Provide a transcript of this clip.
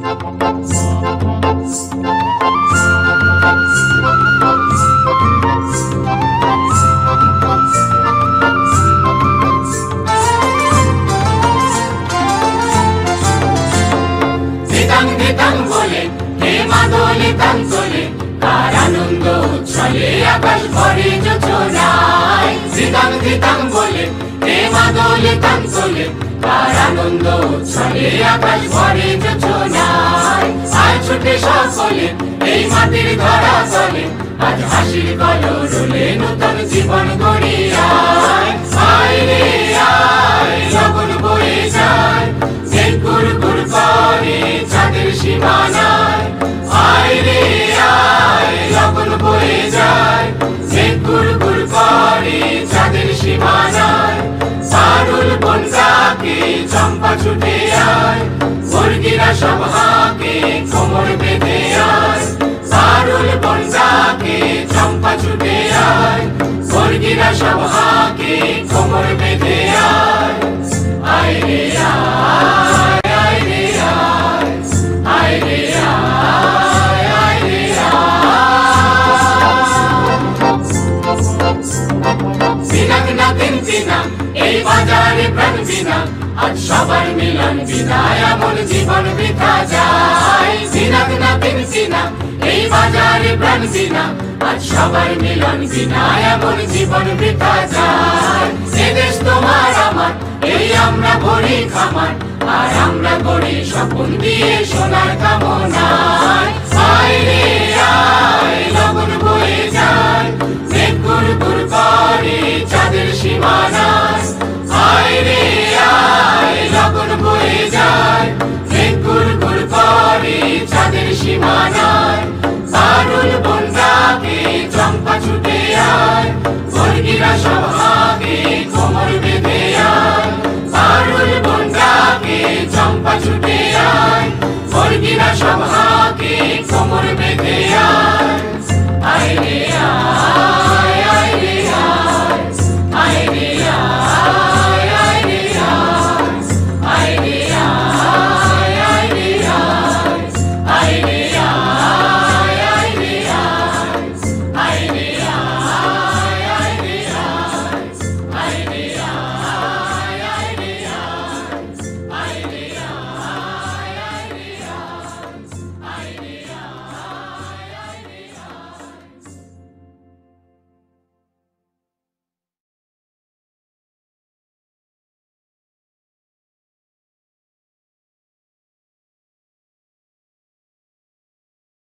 ধিতাং ধিতাং বলে হে মাদলে তাঞ্চলে তার আনন্দ উচ্ছলে আকাশ ভরে যোচনায়। ধিতাং ধিতাং বলে হে মাদলে তাঞ্চলে তার আনন্দ উচ্ছলে আকাশ ভরে যোচনায়। আয় ছুটে সকলে এই মাটির ধরা চলে আজ হাসির কলরলে নূতন জীবন গড়ি আয়। আয় রে আয় লগন বয়ে যায় যে কুর কুর করে চাঁদের সীমানায়। আয় রে আয় লগন বয়ে যায় যে কুর কুর করে চাঁদের সীমানায়। পারুল বন ডাকে চম্পা ছুটে আয় মুরগিরা সব হাঁকে কোমর বেঁধে আয়। পারুল বন ডাকে চম্পা ছুটে আয় মুরগিরা সব হাঁকে কোমর বেঁধে আয়। আয় রে আয় আয় রে আয় আয় রে আয় আয় রে আয়। বিনাক না দিন বিনা এই বাজারে প্রাণ বিনা আজ সবার মিলন বিদায় এমন জীবন বৃথা যায়। বিনাক না দিন বিনা এই বাজারে প্রাণ বিনা আজ সবার মিলন বিদায় এমন জীবন বৃথা যায়। এ দেশ তোমার আমার এই আমরা ভরি খামার আর আমরা গড়ি স্বপন দিয়ে সোনার কামনায়। আয় রে আয় লগন বয়ে যায় যে কুর কুর করে চাঁদের সীমানায়। আয় রে আয় লগন বয়ে যায় যে কুর কুর করে চাঁদের সীমানায়। পারুল বন ডাকে চম্পা ছুটে আয় মুরগিরা সব হাঁকে কোমর বেঁধে আয়। পারুল বন ডাকে চম্পা ছুটে আয় মুরগিরা সব হাঁকে কোমর বেঁধে